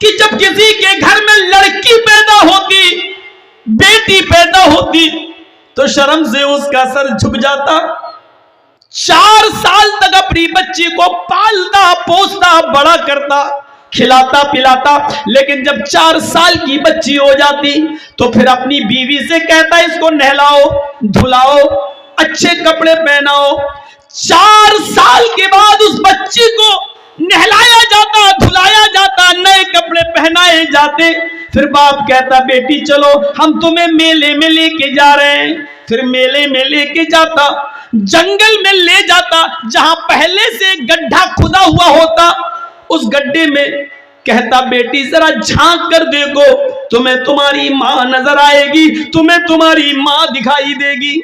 کہ جب کسی کے گھر میں لڑکی پیدا ہوتی، بیٹی پیدا ہوتی، تو شرم سے اس کا سر جھک جاتا. 4 سال تک اپنی بچی کو پالتا پوستا بڑا کرتا، کھلاتا پلاتا، لیکن جب 4 سال کی بچی ہو جاتی تو پھر اپنی بیوی سے کہتا اس کو نہلاؤ دھلاؤ اچھے کپڑے پہناؤ. 4 سال کے بعد اس بچی کو نہلایا جاتا دھلایا جاتا نئے کپڑے پہنائے جاتے. پھر باپ کہتا بیٹی چلو ہم تمہیں میلے میں لے کے جا رہے ہیں. پھر میلے میں لے کے جاتا، جنگل میں لے جاتا جہاں پہلے سے گڈھا کھدا ہوا ہوتا. اس گڈھے میں کہتا بیٹی ذرا جھانک کر دیکھو، تمہیں تمہاری ماں نظر آئے گی، تمہیں تمہاری ماں دکھائی دے گی.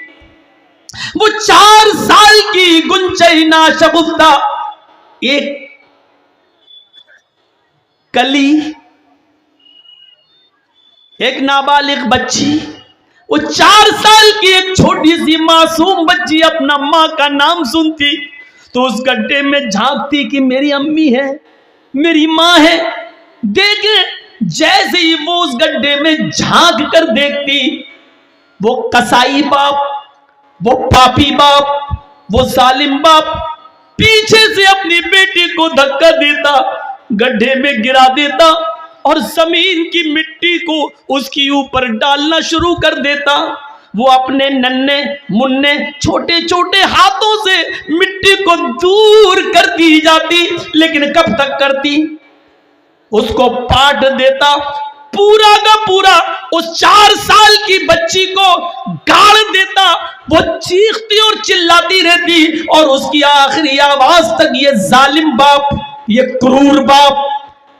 وہ 4 سال کی گنچئی ناشگفتہ ایک کلی، ایک نابالغ بچی، وہ 4 سال کی ایک چھوٹی سی معصوم بچی اپنا ماں کا نام سنتی تو اس گڈھے میں جھانکتی کہ میری امی ہے، میری ماں ہے. دیکھیں جیسے ہی وہ اس گڈھے میں جھانک کر دیکھتی، وہ قصائی باپ، وہ پاپی باپ، وہ ظالم باپ پیچھے سے اپنی بیٹی کو دھکا دیتا، گڈھے میں گرا دیتا اور زمین کی مٹی کو اس کے اوپر ڈالنا شروع کر دیتا. وہ اپنے ننھے منھے چھوٹے چھوٹے ہاتھوں سے مٹی کو دور کرتی جاتی، لیکن کب تک کرتی؟ اس کو پاٹ دیتا، پورا کا پورا اس 4 سال کی بچی کو گاڑ دیتا. وہ چیختی اور چلاتی رہتی اور اس کی آخری آواز تک یہ ظالم باپ، یہ کرور باپ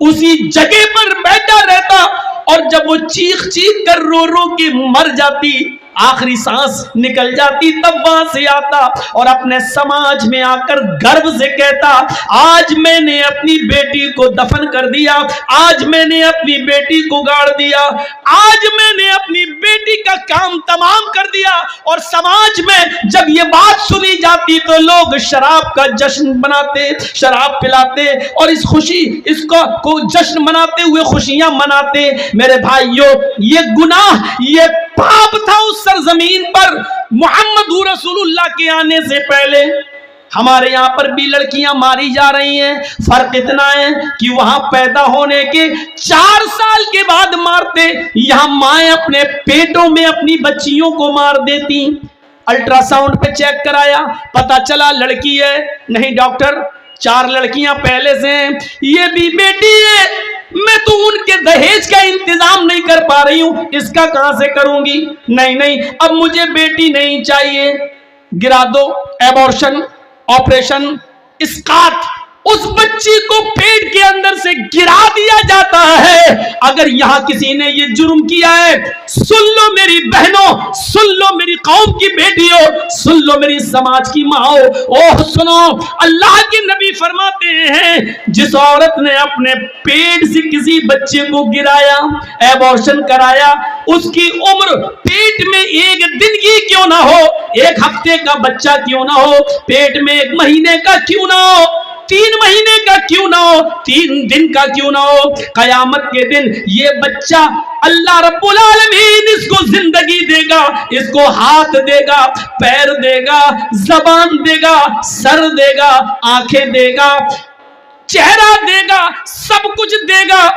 اسی جگہ پر بیٹھا رہتا. اور جب وہ چیخ چیخ کر رو رو کے مر جاتی، آخری سانس نکل جاتی، تب وہاں سے آتا اور اپنے سماج میں آ کر گرو سے کہتا آج میں نے اپنی بیٹی کو دفن کر دیا، آج میں نے اپنی بیٹی کو گاڑ دیا، آج میں نے اپنی بیٹی کا کام تمام کر دیا. اور سماج میں جب یہ بات سنی جاتی تو لوگ شراب کا جشن مناتے، شراب پلاتے اور اس کو جشن مناتے ہوئے خوشیاں مناتے. میرے بھائیوں، یہ گناہ، یہ پاپ تھا اس سرزمین پر محمد رسول اللہ کے آنے سے پہلے. ہمارے یہاں پر بھی لڑکیاں ماری جا رہی ہیں، فرق اتنا ہے کہ وہاں پیدا ہونے کے 4 سال کے بعد مارتے، یہاں مائیں اپنے پیٹوں میں اپنی بچیوں کو مار دیتی. الٹرا ساؤنڈ پہ چیک کرایا، پتا چلا لڑکی ہے. نہیں ڈاکٹر 4 لڑکیاں پہلے سے ہیں، یہ بھی بیٹی ہے، میں تو ان کے دہیج کا انتظام نہیں کر پا رہی ہوں، اس کا کہاں سے کروں گی؟ نہیں اب مجھے بیٹی نہیں چاہیے، گرا دو، ایبورشن، آپریشن، اسقاط. اس بچی کو پیٹ کے اندر سے گرا دیا جاتا ہے. اگر یہاں کسی نے یہ جرم کیا ہے، سن لو میری بہنوں، سن لو میری قوم کی بیٹیوں، سن لو میری سماج کی ماں، اوہ سنو، اللہ کے نبی فرماتے ہیں جس عورت نے اپنے پیٹ سے کسی بچے کو گرایا، ایبورشن کرایا، اس کی عمر پیٹ میں 1 دن کی کیوں نہ ہو، 1 ہفتے کا بچہ کیوں نہ ہو، پیٹ میں 1 مہینے کا کیوں نہ ہو، 3 مہینے کا کیوں نہ ہو، 3 دن کا کیوں نہ ہو، قیامت کے دن یہ بچہ اللہ رب العالمین اس کو زندگی دے گا، اس کو ہاتھ دے گا، پیر دے گا، زبان دے گا، سر دے گا، آنکھیں دے گا، چہرہ دے گا، سب کچھ دے گا.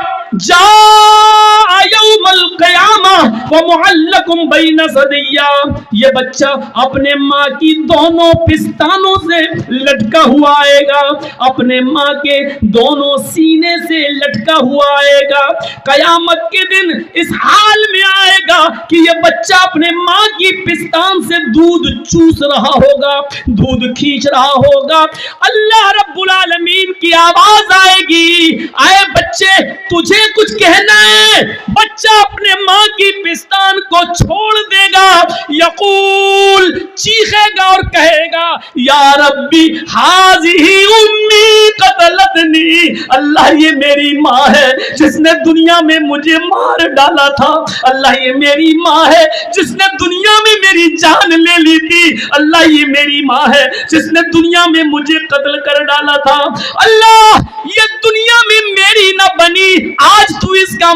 جاء یوم القیامہ ومعلق بین ثدیہ، یہ بچہ اپنے ماں کی دونوں پستانوں سے لٹکا ہوا آئے گا، اپنے ماں کے دونوں سینے سے لٹکا ہوا آئے گا. قیامت کے دن اس حال میں آئے گا کہ یہ بچہ اپنے ماں کی پستان سے دودھ چوس رہا ہوگا، دودھ کھینچ رہا ہوگا. اللہ رب العالمین کی آواز آئے گی، آئے بچے تجھے کچھ کہنا ہے؟ بچہ اپنے ماں کی پستان کو چھوڑ دے گا، یقول چیخے گا اور کہے گا یا ربی ہاذہ امی قتلتنی، اللہ یہ میری ماں ہے جس نے دنیا میں مجھے مار ڈالا تھا، اللہ یہ میری ماں ہے جس نے دنیا میں میری جان لے لی تھی، اللہ یہ میری ماں ہے جس نے دنیا میں مجھے قتل کر ڈالا تھا. اللہ یہ دنیا میں میری نہ بنی، آج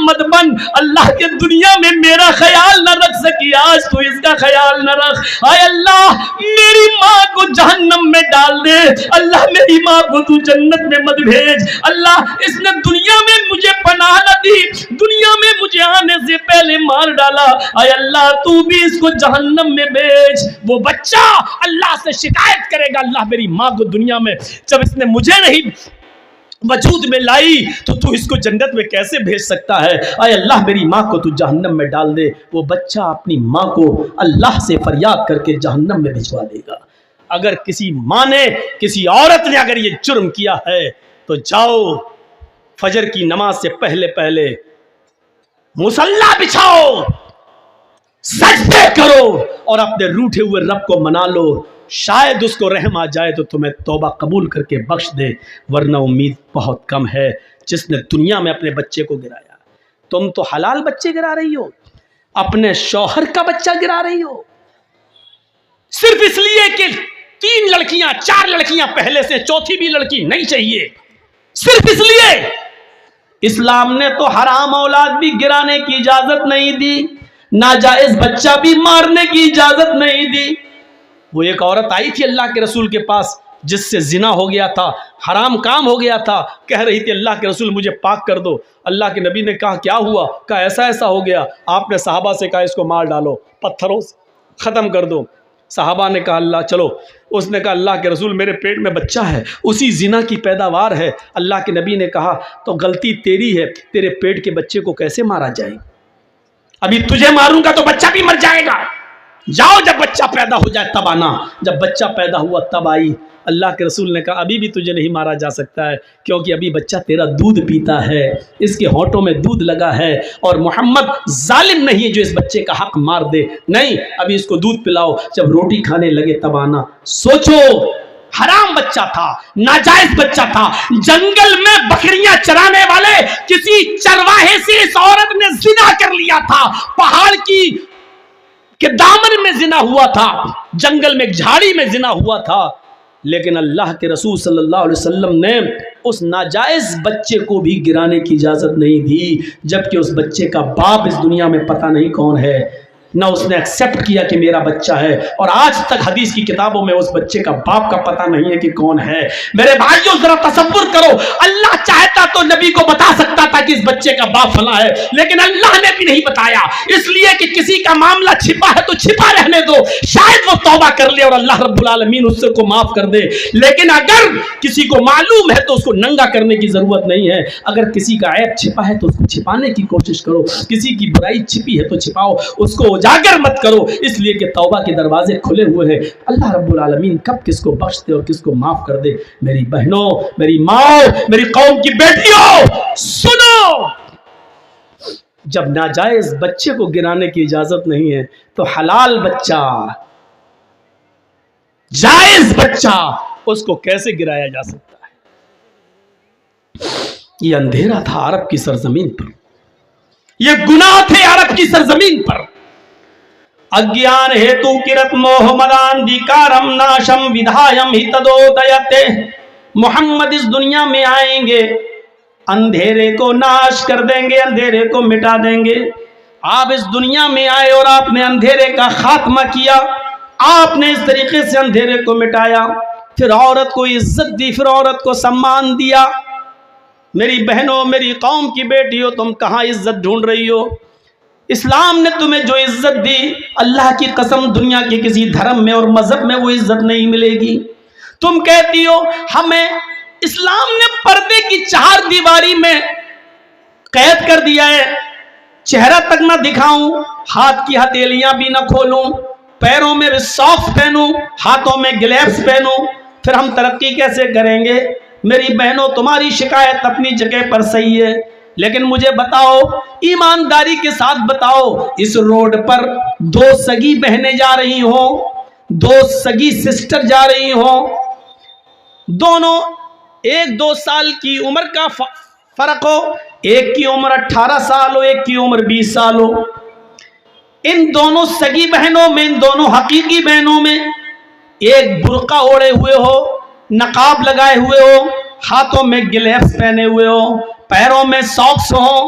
مت بن, اللہ کے دنیا میں میرا خیال نہ رکھ سکی, آج تو اس کا خیال نہ رکھ. اے اللہ میری ماں کو جہنم میں ڈال دے, اللہ میری ماں کو تو جنت میں مت بھیج. اللہ اس نے دنیا میں مجھے پناہ نہ دی, دنیا میں مجھے آنے سے پہلے مار ڈالا, اے اللہ تو بھی اس کو جہنم میں بھیج. وہ بچہ اللہ سے شکایت کرے گا, اللہ میری ماں کو دنیا میں جب اس نے مجھے نہیں وجود میں لائی تو اس کو جنت میں کیسے بھیج سکتا ہے. اے اللہ میری ماں کو تو جہنم میں ڈال دے. وہ بچہ اپنی ماں کو اللہ سے فریاد کر کے جہنم میں بھجوا دے گا. اگر کسی ماں نے, کسی عورت نے اگر یہ جرم کیا ہے تو جاؤ فجر کی نماز سے پہلے پہلے مصلی بچھاؤ, سجدے کرو اور اپنے روٹھے ہوئے رب کو منا لو. شاید اس کو رحم آ جائے تو تمہیں توبہ قبول کر کے بخش دے, ورنہ امید بہت کم ہے. جس نے دنیا میں اپنے بچے کو گرایا, تم تو حلال بچے گرا رہی ہو, اپنے شوہر کا بچہ گرا رہی ہو, صرف اس لیے کہ 3 لڑکیاں 4 لڑکیاں پہلے سے, چوتھی بھی لڑکی نہیں چاہیے, صرف اس لیے. اسلام نے تو حرام اولاد بھی گرانے کی اجازت نہیں دی, ناجائز بچہ بھی مارنے کی اجازت نہیں دی. وہ ایک عورت آئی تھی اللہ کے رسول کے پاس جس سے زنا ہو گیا تھا, حرام کام ہو گیا تھا, کہہ رہی تھی اللہ کے رسول مجھے پاک کر دو. اللہ کے نبی نے کہا کیا ہوا؟ کہا ایسا ایسا ہو گیا. آپ نے صحابہ سے کہا اس کو مار ڈالو, پتھروں سے ختم کر دو. صحابہ نے کہا اللہ چلو. اس نے کہا اللہ کے رسول میرے پیٹ میں بچہ ہے, اسی زنا کی پیداوار ہے. اللہ کے نبی نے کہا تو غلطی تیری ہے, تیرے پیٹ کے بچے کو کیسے مارا جائے؟ ابھی تجھے ماروں گا تو بچہ بھی مر جائے گا. جاؤ جب بچہ پیدا ہو جائے تب آنا. جب بچہ پیدا ہوا تب آئی. اللہ کے رسول نے کہا ابھی بھی تجھے نہیں مارا جا سکتا ہے, کیونکہ ابھی بچہ تیرا دودھ پیتا ہے, اس کے ہونٹوں میں دودھ لگا ہے, اور محمد ظالم نہیں ہے جو اس بچے کا حق مار دے. نہیں, ابھی اس کو دودھ پلاؤ, جب روٹی کھانے لگے تب آنا. سوچو, حرام بچہ تھا, ناجائز بچہ تھا, جنگل میں بکریاں چرانے والے کسی چرواہے سے اس عورت نے زنا کر لیا تھا, پہاڑ کی کہ دامن میں زنا ہوا تھا, جنگل میں ایک جھاڑی میں زنا ہوا تھا. لیکن اللہ کے رسول صلی اللہ علیہ وسلم نے اس ناجائز بچے کو بھی گرانے کی اجازت نہیں دی, جبکہ اس بچے کا باپ اس دنیا میں پتہ نہیں کون ہے, نہ اس نے ایکسیپٹ کیا کہ میرا بچہ ہے, اور آج تک حدیث کی کتابوں میں اس بچے کا باپ کا پتہ نہیں ہے کہ کون ہے. میرے بھائیوں ذرا تصور کرو, اللہ چاہتا تو نبی کو بتا سکتا تھا کہ اس بچے کا باپ فلاں ہے, لیکن اللہ نے بھی نہیں بتایا, اس لیے کہ کسی کا معاملہ چھپا ہے تو چھپا رہنے دو, شاید وہ توبہ کر لے اور اللہ رب العالمین اس کو معاف کر دے. لیکن اگر کسی کو معلوم ہے تو اس کو ننگا کرنے کی ضرورت نہیں ہے. اگر کسی کا عیب چھپا ہے تو اس کو چھپانے کی کوشش کرو, کسی کی برائی چھپی ہے تو چھپاؤ, اس کو اجاگر مت کرو, اس لیے کہ توبہ کے دروازے کھلے ہوئے ہیں. اللہ رب العالمین کب کس کو بخش دے اور کس کو معاف کر دے. میری بہنوں, میری ماں, میری قوم کی بیٹیوں, سنو, جب ناجائز بچے کو گرانے کی اجازت نہیں ہے تو حلال بچہ, جائز بچہ, اس کو کیسے گرایا جا سکتا ہے؟ یہ اندھیرا تھا عرب کی سرزمین پر, یہ گناہ تھے عرب کی سرزمین پر. اگیان ہیتو کرت موہ مدان دیکارم ناشم ودھایم ہی تدودیتے. محمد اس دنیا میں آئیں گے, اندھیرے کو ناش کر دیں گے, اندھیرے کو مٹا دیں گے. آپ اس دنیا میں آئے اور آپ نے اندھیرے کا خاتمہ کیا, آپ نے اس طریقے سے اندھیرے کو مٹایا, پھر عورت کو عزت دی, پھر عورت کو سمان دیا. میری بہنوں, میری قوم کی بیٹیوں, تم کہاں عزت ڈھونڈ رہی ہو؟ اسلام نے تمہیں جو عزت دی, اللہ کی قسم دنیا کے کسی دھرم میں اور مذہب میں وہ عزت نہیں ملے گی. تم کہتی ہو ہمیں اسلام نے پردے کی 4 دیواری میں قید کر دیا ہے, چہرہ تک نہ دکھاؤں, ہاتھ کی ہتھیلیاں بھی نہ کھولوں, پیروں میں بھی ساکس پہنوں, ہاتھوں میں گلیوز پہنوں, پھر ہم ترقی کیسے کریں گے؟ میری بہنوں, تمہاری شکایت اپنی جگہ پر صحیح ہے, لیکن مجھے بتاؤ, ایمانداری کے ساتھ بتاؤ, اس روڈ پر 2 سگی بہنیں جا رہی ہوں, 2 سگی سسٹر جا رہی ہوں, دونوں 1-2 سال کی عمر کا فرق ہو, ایک کی عمر 18 سال ہو, ایک کی عمر 20 سال ہو. ان دونوں سگی بہنوں میں, ان دونوں حقیقی بہنوں میں, ایک برقع اوڑے ہوئے ہو, نقاب لگائے ہوئے ہو, ہاتھوں میں گلیوز پہنے ہوئے ہو, پیروں میں ساکس ہوں,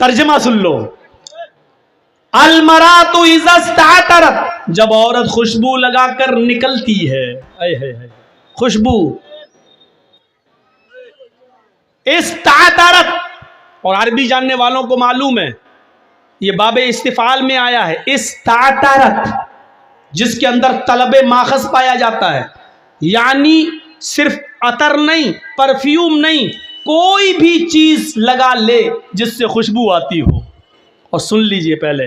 ترجمہ سن لو، المراتو اذا استعطرت، جب عورت خوشبو لگا کر نکلتی ہے، خوشبو، استعطرت، اور عربی جاننے والوں کو معلوم ہے یہ باب استفعال میں آیا ہے، استعطرت جس کے اندر طلب ماخذ پایا جاتا ہے، یعنی صرف عطر نہیں، پرفیوم نہیں، کوئی بھی چیز لگا لے جس سے خوشبو آتی ہو۔ اور سن لیجئے پہلے،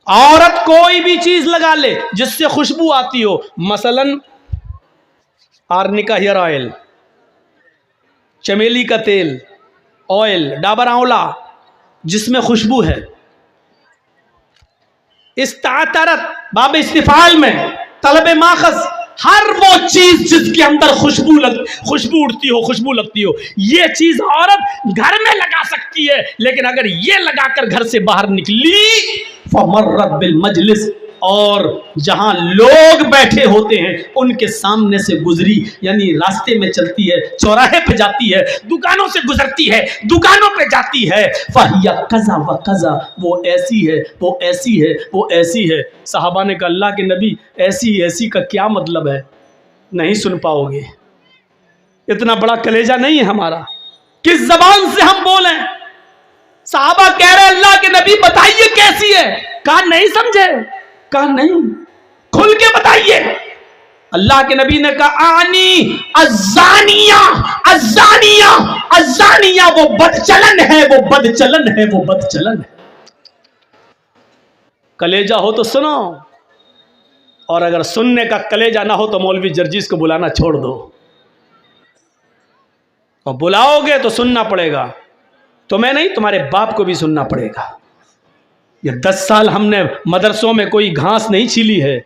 عورت کوئی بھی چیز لگا لے جس سے خوشبو آتی ہو، مثلا آرنیکا ہیئر آئل، چمیلی کا تیل، آئل، ڈابر آنولا، جس میں خوشبو ہے۔ استعطرت باب استفعال میں طلب ماخذ، ہر وہ چیز جس کے اندر خوشبو اڑتی ہو، خوشبو لگتی ہو، یہ چیز عورت گھر میں لگا سکتی ہے، لیکن اگر یہ لگا کر گھر سے باہر نکلی فمرت بالمجلس، اور جہاں لوگ بیٹھے ہوتے ہیں ان کے سامنے سے گزری، یعنی راستے میں چلتی ہے، چوراہے پہ جاتی ہے، دکانوں سے گزرتی ہے، دکانوں پہ جاتی ہے، فہیا قضا و قضا، وہ ایسی ہے، وہ ایسی ہے، وہ ایسی ہے۔ صحابہ نے کہا اللہ کے نبی ایسی کا کیا مطلب ہے؟ نہیں سن پاؤ گے، اتنا بڑا کلیجہ نہیں ہے ہمارا، کس زبان سے ہم بولیں؟ صحابہ کہہ رہے اللہ کے نبی بتائیے کیسی ہے؟ کہا نہیں سمجھے، کہا نہیں، کھل کے بتائیے۔ اللہ کے نبی نے کہا آنی الزانیہ، الزانیہ، الزانیہ، وہ بدچلن ہے، وہ بدچلن ہے، وہ بدچلن ہے۔ کلیجہ ہو تو سنو، اور اگر سننے کا کلیجہ نہ ہو تو مولوی جرجیس کو بلانا چھوڑ دو، اور بلاؤ گے تو سننا پڑے گا، تمہیں نہیں تمہارے باپ کو بھی سننا پڑے گا۔ یہ 10 سال ہم نے مدرسوں میں کوئی گھاس نہیں چھیلی ہے،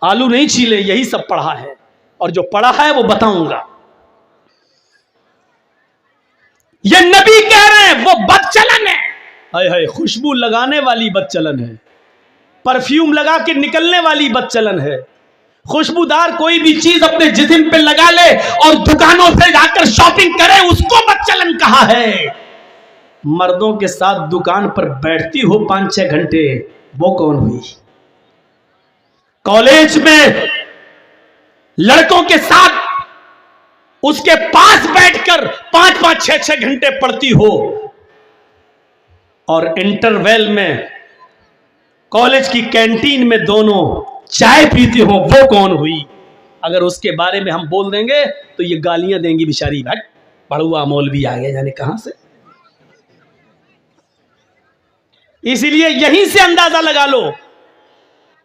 آلو نہیں چھیلے، یہی سب پڑھا ہے، اور جو پڑھا ہے وہ بتاؤں گا۔ یہ نبی کہہ رہے ہیں وہ بدچلن ہے، ہائے ہائے، خوشبو لگانے والی بدچلن ہے، پرفیوم لگا کے نکلنے والی بدچلن ہے، خوشبودار کوئی بھی چیز اپنے جسم پہ لگا لے اور دکانوں سے جا کر شاپنگ کرے، اس کو بدچلن کہا ہے۔ مردوں کے ساتھ دکان پر بیٹھتی ہو 5-6 گھنٹے، وہ کون ہوئی؟ کالج میں لڑکوں کے ساتھ اس کے پاس بیٹھ کر 5-5 6-6 گھنٹے پڑھتی ہو، اور انٹرویل میں کالج کی کینٹین میں دونوں چائے پیتی ہو، وہ کون ہوئی؟ اگر اس کے بارے میں ہم بول دیں گے تو یہ گالیاں دیں گی بیچاری، بھٹ پڑھوا مولوی آ گیا جانے کہاں سے۔ اسی لیے یہیں سے اندازہ لگا لو،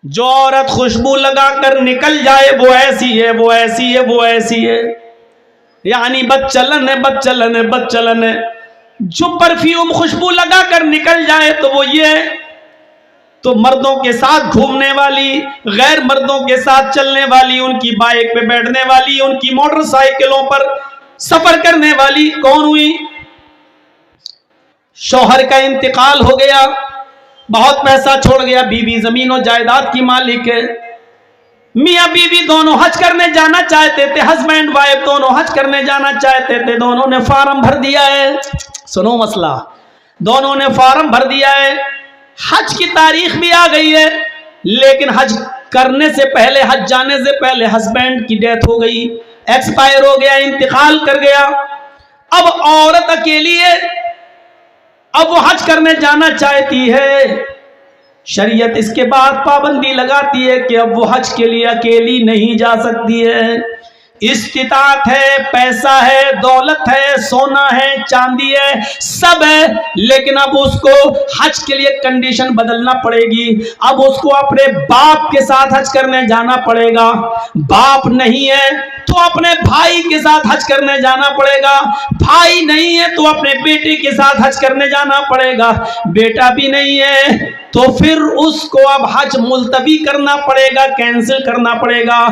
جو عورت خوشبو لگا کر نکل جائے وہ ایسی ہے، وہ ایسی ہے، وہ ایسی ہے، یعنی بدچلن ہے، بدچلن ہے، بدچلن ہے۔ جو پرفیوم خوشبو لگا کر نکل جائے تو وہ یہ ہے، تو مردوں کے ساتھ گھومنے والی، غیر مردوں کے ساتھ چلنے والی، ان کی بائک پہ بیٹھنے والی، ان کی موٹر سائیکلوں پر سفر کرنے والی کون ہوئی؟ شوہر کا انتقال ہو گیا، بہت پیسہ چھوڑ گیا، بیوی زمین و جائیداد کی مالک ہے، میاں بیوی دونوں حج کرنے جانا چاہتے تھے، ہسبینڈ وائف دونوں حج کرنے جانا چاہتے تھے، دونوں نے فارم بھر دیا ہے، سنو مسئلہ، دونوں نے فارم بھر دیا ہے، حج کی تاریخ بھی آ گئی ہے، لیکن حج کرنے سے پہلے، حج جانے سے پہلے ہسبینڈ کی ڈیتھ ہو گئی، ایکسپائر ہو گیا، انتقال کر گیا، اب عورت اکیلی ہے، اب وہ حج کرنے جانا چاہتی ہے، شریعت اس کے بعد پابندی لگاتی ہے کہ اب وہ حج کے لیے اکیلی نہیں جا سکتی ہے، استطاعت ہے، پیسہ ہے، دولت ہے، سونا ہے، چاندی ہے، سب ہے، لیکن اب اس کو حج کے لیے کنڈیشن بدلنا پڑے گی، اب اس کو اپنے باپ کے ساتھ حج کرنے جانا پڑے گا، باپ نہیں ہے تو اپنے بھائی کے ساتھ حج کرنے جانا پڑے گا، بھائی نہیں ہے تو اپنے بیٹے کے ساتھ حج کرنے جانا پڑے گا، بیٹا بھی نہیں ہے تو پھر اس کو اب حج ملتوی کرنا پڑے گا، کینسل کرنا پڑے گا۔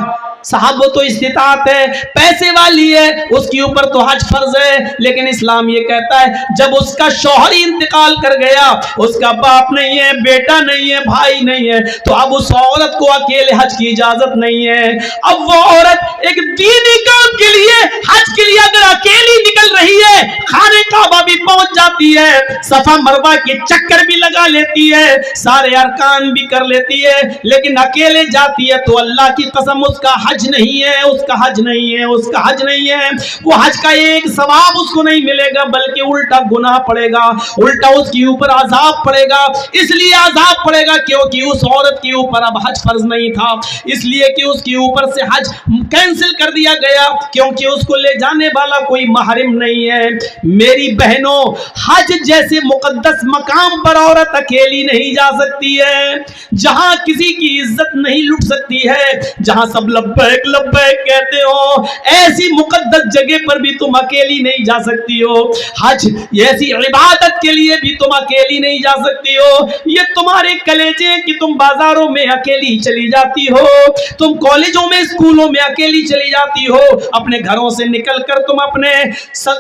صاحب وہ تو استطاعت ہے، پیسے والی ہے، اس کے اوپر تو حج فرض ہے، لیکن اسلام یہ کہتا ہے جب اس کا شوہر انتقال کر گیا، اس کا باپ نہیں ہے، بیٹا نہیں ہے، بھائی نہیں ہے، تو اب اس عورت کو اکیلے حج کی اجازت نہیں ہے۔ اب وہ عورت ایک دینی کام کے لیے حج کے لیے اگر اکیلی نکل رہی ہے، خانہ کعبہ بھی پہنچ جاتی ہے، صفا مروہ کے چکر بھی لگا لیتی ہے، سارے ارکان بھی کر لیتی ہے، لیکن اکیلے جاتی ہے تو اللہ کی قسم اس کا حج نہیں ہے، اس کا حج نہیں ہے، اس کا حج نہیں ہے۔ وہ حج کا ایک ثواب اس کو نہیں ملے گا، بلکہ الٹا گناہ پڑے گا، الٹا اس کے اوپر عذاب پڑے گا۔ اس لیے عذاب پڑے گا کیونکہ اس عورت کے اوپر اب حج فرض نہیں تھا، اس لیے کہ اس کے اوپر سے حج کینسل کر دیا گیا، کیونکہ اس کو لے جانے والا کوئی محرم نہیں ہے۔ میری بہنوں، حج جیسے مقدس مقام پر عورت اکیلی نہیں جا سکتی ہے، جہاں کسی کی عزت نہیں لٹ سکتی ہے، جہاں سب لبیک لبیک کہتے ہو، ایسی مقدس جگہ پر بھی تم اکیلی نہیں جا سکتی ہو۔ حج ایسی عبادت کے لیے بھی تم اکیلی نہیں جا سکتی ہو۔ یہ تمہارے کلیجے کہ تم بازاروں میں اکیلی چلی جاتی ہو، تم کالجوں میں اسکولوں میں اکیلی چلی جاتی ہو، اپنے گھروں سے نکل کر تم اپنے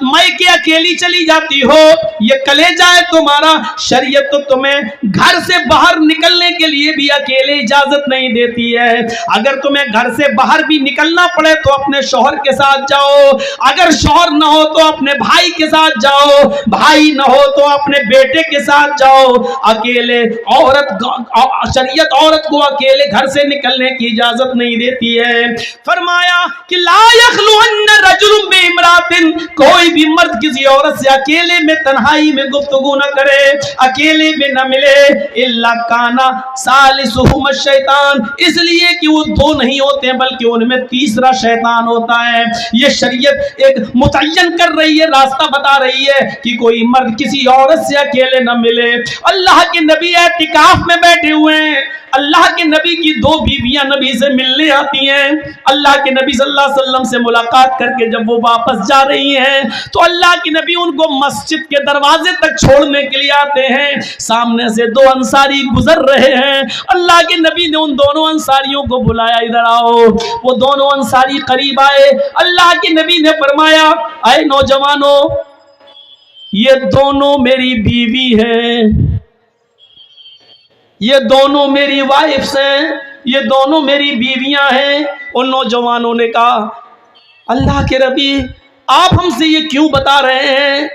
میکے اکیلی چلی جاتی ہو، یہ کلیجہ ہے تمہارا۔ شریعت تو تمہیں گھر سے باہر نکلنے کے لیے بھی اکیلے اجازت نہیں دیتی ہے۔ اگر تمہیں گھر سے باہر بھی نکلنا پڑے تو اپنے شوہر کے ساتھ جاؤ، اگر شوہر نہ ہو تو اپنے بھائی کے ساتھ جاؤ، بھائی نہ ہو تو اپنے بیٹے کے ساتھ جاؤ۔ اکیلے شریعت عورت کو اکیلے گھر سے نکلنے کی اجازت نہیں دیتی ہے۔ فرمایا کہ لا یخلون رجل بامرأۃ، کوئی بھی مرد کسی عورت سے اکیلے میں تنہائی میں گفتگو نہ کرے، اکیلے میں نہ ملے، الا کان ثالثہما الشیطان، اس لیے کہ وہ دو نہیں ہوتے بلکہ ان میں تیسرا شیطان ہوتا ہے۔ یہ شریعت ایک متعین کر رہی ہے، راستہ بتا رہی ہے کہ کوئی مرد کسی عورت سے اکیلے نہ ملے۔ اللہ کے نبی اعتکاف میں بیٹھے ہوئے ہیں، اللہ کے نبی کی دو بیویاں نبی سے ملنے آتی ہیں، اللہ کے نبی صلی اللہ علیہ وسلم سے ملاقات کر کے جب وہ واپس جا رہی ہیں تو اللہ کے نبی ان کو مسجد کے دروازے تک چھوڑنے کے لیے آتے ہیں، سامنے سے دو انصاری گزر رہے ہیں، اللہ کے نبی نے ان دونوں انصاریوں کو بلایا، ادھر آؤ۔ وہ دونوں انصاری قریب آئے، اللہ کے نبی نے فرمایا اے نوجوانوں، یہ دونوں میری بیوی ہیں، یہ دونوں میری وائفز ہیں، یہ دونوں میری بیویاں ہیں۔ ان نوجوانوں نے کہا اللہ کے نبی آپ ہم سے یہ کیوں بتا رہے ہیں،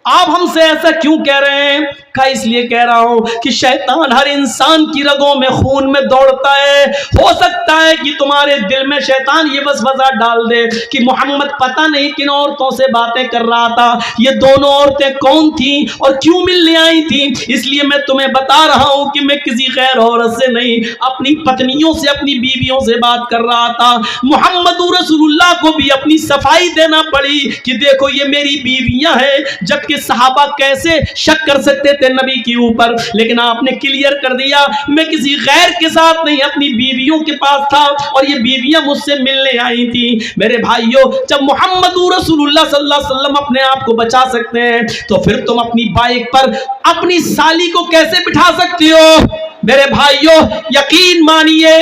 آپ ہم سے ایسا کیوں کہہ رہے ہیں؟ کہا اس لیے کہہ رہا ہوں کہ شیطان ہر انسان کی رگوں میں خون میں دوڑتا ہے، ہو سکتا ہے کہ تمہارے دل میں شیطان یہ وسوسہ ڈال دے کہ محمد پتہ نہیں کن عورتوں سے باتیں کر رہا تھا، یہ دونوں عورتیں کون تھیں اور کیوں ملنے آئی تھیں؟ اس لیے میں تمہیں بتا رہا ہوں کہ میں کسی غیر عورت سے نہیں، اپنی پتنیوں سے، اپنی بیویوں سے بات کر رہا تھا۔ محمد رسول اللہ کو بھی اپنی صفائی دینا پڑی کہ دیکھو یہ میری بیویاں ہیں، جبکہ صحابہ کیسے شک کر سکتے تھے نبی کے اوپر، لیکن آپ نے کلیئر کر دیا میں کسی غیر کے ساتھ نہیں، اپنی بیویوں کے پاس تھا اور یہ بیویاں مجھ سے ملنے آئی تھی۔ میرے بھائیوں، جب محمد رسول اللہ صلی اللہ علیہ وسلم اپنے آپ کو بچا سکتے ہیں تو پھر تم اپنی بائک پر اپنی سالی کو کیسے بٹھا سکتے ہو؟ میرے بھائیوں یقین مانیے،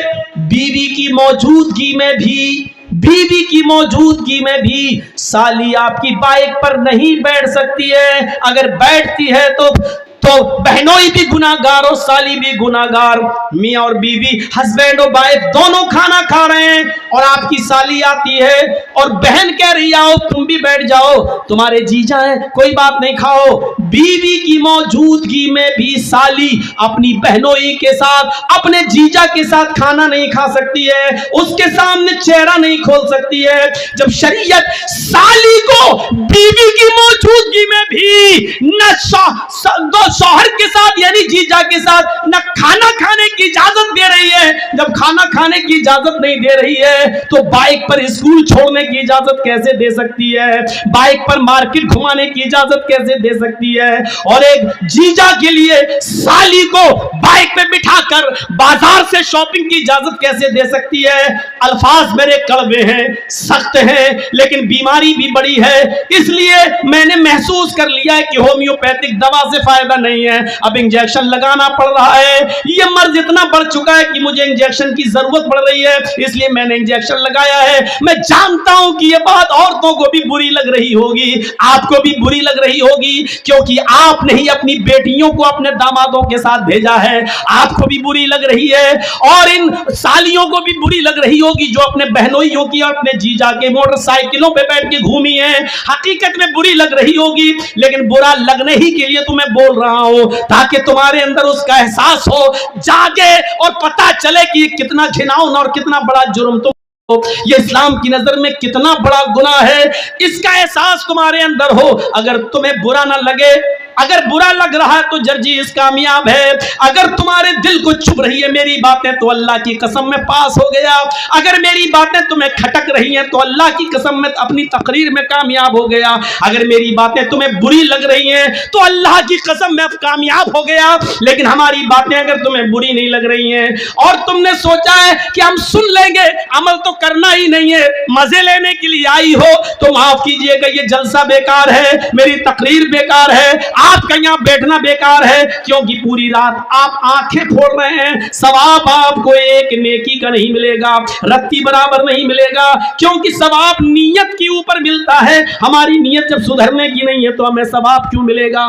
بیوی کی موجودگی میں بھی سالی آپ کی بائک پر نہیں بیٹھ سکتی ہے، اگر بیٹھتی ہے تو بہنوئی بھی گناہگار اور سالی بھی گناہگار۔ میاں اور بیوی، ہسبینڈ اور وائف دونوں کھانا کھا رہے ہیں اور آپ کی سالی آتی ہے اور بہن کہہ رہی آؤ تم بھی بیٹھ جاؤ، تمہارے جیجا ہیں کوئی بات نہیں کھاؤ۔ بیوی کی موجودگی میں بھی سالی اپنی بہنوئی کے ساتھ، اپنے جیجا کے ساتھ کھانا نہیں کھا سکتی ہے، اس کے سامنے چہرہ نہیں کھول سکتی ہے۔ جب شریعت سالی کو بیوی کی موجودگی میں بھی نہ شوہر کے ساتھ یعنی جیجا کے ساتھ نہ کھانا کھانے کی اجازت دے رہی ہے، جب کھانا کھانے کی اجازت نہیں دے رہی ہے تو بائک پر اسکول چھوڑنے کی اجازت کیسے دے سکتی ہے؟ بائک پر مارکیٹ گھمانے کی اجازت کیسے دے سکتی ہے؟ اور ایک جیجا کے لیے سالی کو بائک پہ بٹھا کر بازار سے شاپنگ کی اجازت کیسے دے سکتی ہے؟ الفاظ میرے کڑوے ہیں، سخت ہیں، لیکن بیماری بھی بڑی ہے، اس لیے میں نے محسوس کر لیا ہے کہ ہومیوپیتھک دوا سے فائدہ نہیں ہے, اب انجیکشن لگانا پڑ رہا ہے, یہ مرض اتنا بڑھ چکا ہے کہ مجھے انجیکشن کی ضرورت پڑ رہی ہے, اس لیے میں نے انجیکشن لگایا ہے. میں جانتا ہوں کہ یہ بات عورتوں کو بھی بری لگ رہی ہوگی, آپ کو بھی بری لگ رہی ہوگی, کیونکہ آپ نے ہی اپنی بیٹیوں کو اپنے دامادوں کے ساتھ بھیجا ہے. آپ کو بھی بری لگ رہی ہے, اور ان سالیوں کو بھی بری لگ رہی ہوگی جو اپنے بہنوئیوں کی اور اپنے جیجا کے موٹر سائیکلوں پہ بیٹھ کے گھومی ہیں. حقیقت میں بری لگ رہی ہوگی, لیکن برا لگنے ہی کے لیے تمہیں بول رہا ہوں تاکہ تمہارے اندر اس کا احساس ہو, جاگے اور پتہ چلے کہ یہ کتنا گھناؤنا اور کتنا بڑا جرم تم, یہ اسلام کی نظر میں کتنا بڑا گناہ ہے, اس کا احساس تمہارے اندر ہو. اگر تمہیں برا نہ لگے, اگر برا لگ رہا ہے تو جرجیز کامیاب ہے. اگر تمہارے دل کو چبھ رہی ہے میری باتیں تو اللہ کی قسم میں پاس ہو گیا. اگر میری باتیں تمہیں کھٹک رہی ہیں تو اللہ کی قسم میں اپنی تقریر میں کامیاب ہو گیا. اگر میری باتیں تمہیں بری لگ رہی ہیں تو اللہ کی قسم میں اب کامیاب ہو گیا. لیکن ہماری باتیں اگر تمہیں بری نہیں لگ رہی ہیں اور تم نے سوچا ہے کہ ہم سن لیں گے, عمل تو کرنا ہی نہیں ہے, مزے لینے کے لیے آئی ہو, تو معاف کیجئے گا یہ جلسہ بیکار ہے, میری تقریر بیکار ہے, آپ کا یہاں بیٹھنا بیکار ہے, کیونکہ پوری رات آپ آنکھیں پھوڑ رہے ہیں. ثواب آپ کو ایک نیکی کا نہیں ملے گا, رتی برابر نہیں ملے گا, کیونکہ ثواب نیت کے اوپر ملتا ہے. ہماری نیت جب سدھرنے کی نہیں ہے تو ہمیں ثواب کیوں ملے گا؟